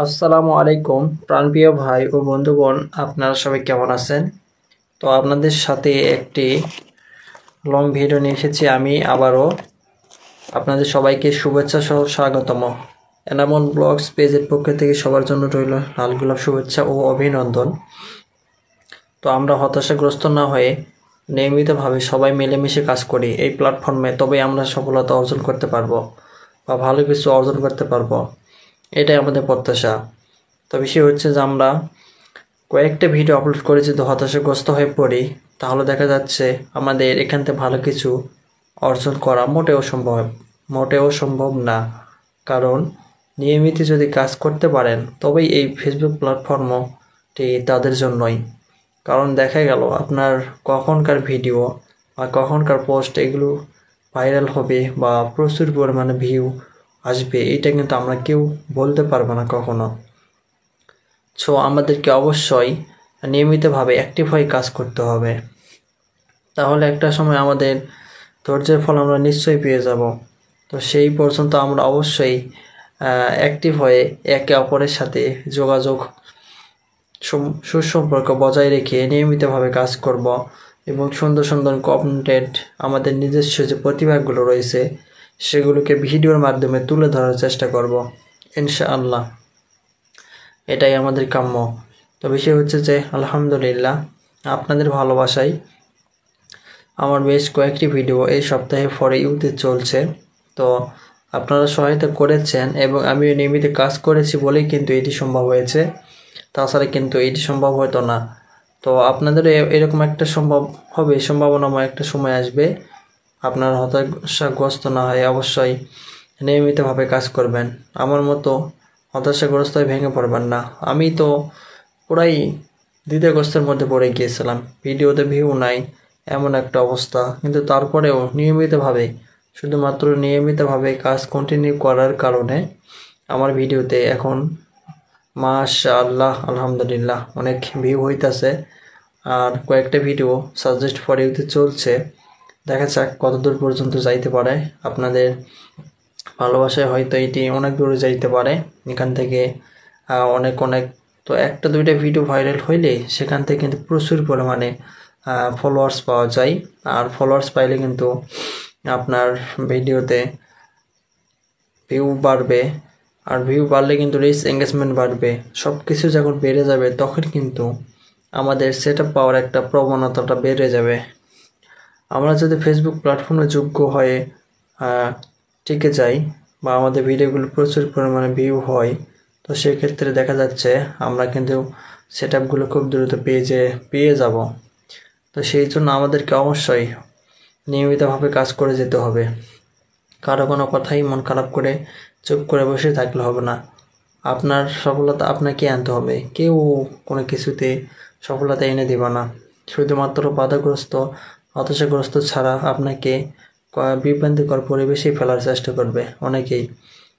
আসসালামু আলাইকুম প্রাণপ্রিয় ভাই ও বন্ধুগণ, আপনারা সবাই কেমন আছেন? তো আপনাদের সাথে একটি লং ভিডিও নিয়ে এসেছি। আমি আবারও আপনাদের সবাইকে শুভেচ্ছা সহ স্বাগতম। এনামল ব্লগস পেজের পক্ষ থেকে সবার জন্য রইল লাল গোলাপ শুভেচ্ছা ও অভিনন্দন। তো আমরা হতাশাগ্রস্ত না হয়ে নিয়মিতভাবে সবাই মিলেমিশে কাজ করি এই প্ল্যাটফর্মে, তবেই আমরা সফলতা অর্জন করতে পারবো বা ভালো কিছু অর্জন করতে পারবো, এটাই আমাদের প্রত্যাশা। তো বিষয় হচ্ছে যে আমরা কয়েকটা ভিডিও আপলোড করে যদি হতাশাগ্রস্ত হয়ে পড়ি, তাহলে দেখা যাচ্ছে আমাদের এখান থেকে ভালো কিছু অর্জন করা মোটেও সম্ভব না। কারণ নিয়মিত যদি কাজ করতে পারেন তবেই এই ফেসবুক প্ল্যাটফর্মটি তাদের জন্যই। কারণ দেখা গেল আপনার কখনকার ভিডিও বা কখনকার পোস্ট এগুলো ভাইরাল হবে বা প্রচুর পরিমাণে ভিউ আসবে, এটা কিন্তু আমরা কেউ বলতে পারবো না কখনো। সো আমাদেরকে অবশ্যই নিয়মিতভাবে অ্যাক্টিভ হয়ে কাজ করতে হবে, তাহলে একটা সময় আমাদের ধৈর্যের ফল আমরা নিশ্চয়ই পেয়ে যাব। তো সেই পর্যন্ত আমরা অবশ্যই অ্যাক্টিভ হয়ে একে অপরের সাথে যোগাযোগ সুসম্পর্ক বজায় রেখে নিয়মিতভাবে কাজ করব এবং সুন্দর সুন্দর কন্টেন্ট, আমাদের নিজস্ব যে প্রতিভাগুলো রয়েছে সেগুলোকে ভিডিওর মাধ্যমে তুলে ধরার চেষ্টা করব ইনশাআল্লাহ। এটাই আমাদের কাম্য। তো বিষয় হচ্ছে যে আলহামদুলিল্লাহ আপনাদের ভালোবাসায় আমার বেশ কয়েকটি ভিডিও এই সপ্তাহে ফর ইউতে চলছে। তো আপনারা সহায়তা করেছেন এবং আমিও নিয়মিত কাজ করেছি বলেই কিন্তু এটি সম্ভব হয়েছে, তাছাড়া কিন্তু এটি সম্ভব হতো না। তো আপনাদেরও এরকম একটা সম্ভাবনাময় একটা সময় আসবে। আপনারা হতাশাগ্রস্ত না হয়ে অবশ্যই নিয়মিতভাবে কাজ করবেন। আমার মতো হতাশাগ্রস্ত হয়ে ভেঙে পড়বেন না। আমি তো পুরাই দ্বিধাগ্রস্তের মধ্যে পড়ে গিয়েছিলাম, ভিডিওতে ভিউ নাই এমন একটা অবস্থা, কিন্তু তারপরেও শুধুমাত্র নিয়মিতভাবে কাজ কন্টিনিউ করার কারণে আমার ভিডিওতে এখন মাশাআল্লাহ আলহামদুলিল্লাহ অনেক ভিউ হইতাছে। আর কয়েকটা ভিডিও সাজেস্ট ফর ইউতে চলছে, দেখা যাক কতদূর পর্যন্ত যাইতে পারে। আপনাদের ভালোবাসায় হয়তো এটি অনেক দূরে যাইতে পারে। এখান থেকে অনেক অনেক তো একটা দুইটা ভিডিও ভাইরাল হইলে সেখান থেকে কিন্তু প্রচুর পরিমাণে ফলোয়ার্স পাওয়া যায়। আর ফলোয়ার্স পাইলে কিন্তু আপনার ভিডিওতে ভিউ বাড়বে, আর ভিউ বাড়লে কিন্তু রিচ এঙ্গেজমেন্ট বাড়বে। সব কিছু যখন বেড়ে যাবে তখন কিন্তু আমাদের সেট আপ পাওয়ার একটা প্রবণতাটা বেড়ে যাবে। আমরা যদি ফেসবুক প্ল্যাটফর্মে যোগ্য হয়ে টিকে যাই বা আমাদের ভিডিওগুলো প্রচুর পরিমাণে ভিউ হয়, তো সেক্ষেত্রে দেখা যাচ্ছে আমরা কিন্তু সেট আপগুলো খুব দ্রুত পেয়ে যাব। তো সেই জন্য আমাদেরকে অবশ্যই নিয়মিতভাবে কাজ করে যেতে হবে। কারো কোনো কথাই মন খারাপ করে চুপ করে বসে থাকলে হবে না। আপনার সফলতা আপনাকে আনতে হবে, কেউ কোনো কিছুতে সফলতা এনে দেবে না। শুধুমাত্র বাধাগ্রস্ত হতাশাগ্রস্ত ছাড়া আপনাকে বিভ্রান্তিকর পরিবেশেই ফেলার চেষ্টা করবে অনেকেই।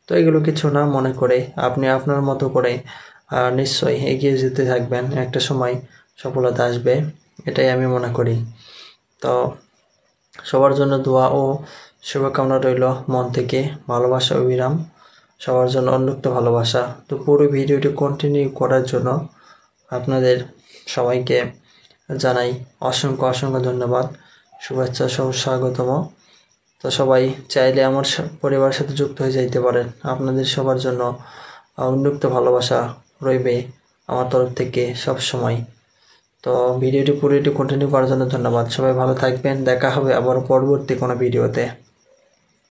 তো এগুলো কিছু না মনে করে আপনি আপনার মতো করে নিশ্চয়ই এগিয়ে যেতে থাকবেন, একটা সময় সফলতা আসবে, এটাই আমি মনে করি। তো সবার জন্য দোয়া ও শুভকামনা রইল মন থেকে। ভালোবাসা অবিরাম, সবার জন্য উন্মুক্ত ভালোবাসা। তো পুরো ভিডিওটি কন্টিনিউ করার জন্য আপনাদের সবাইকে জানাই অসংখ্য অসংখ্য ধন্যবাদ, শুভেচ্ছা সহ স্বাগতম। তো সবাই চাইলে আমার পরিবারের সাথে যুক্ত হয়ে যাইতে পারেন। আপনাদের সবার জন্য উন্মুক্ত ভালোবাসা রইবে আমার তরফ থেকে সব সময়। তো ভিডিওটি পুরোটি কন্টিনিউ করার জন্য ধন্যবাদ। সবাই ভালো থাকবেন, দেখা হবে আবার পরবর্তী কোনো ভিডিওতে।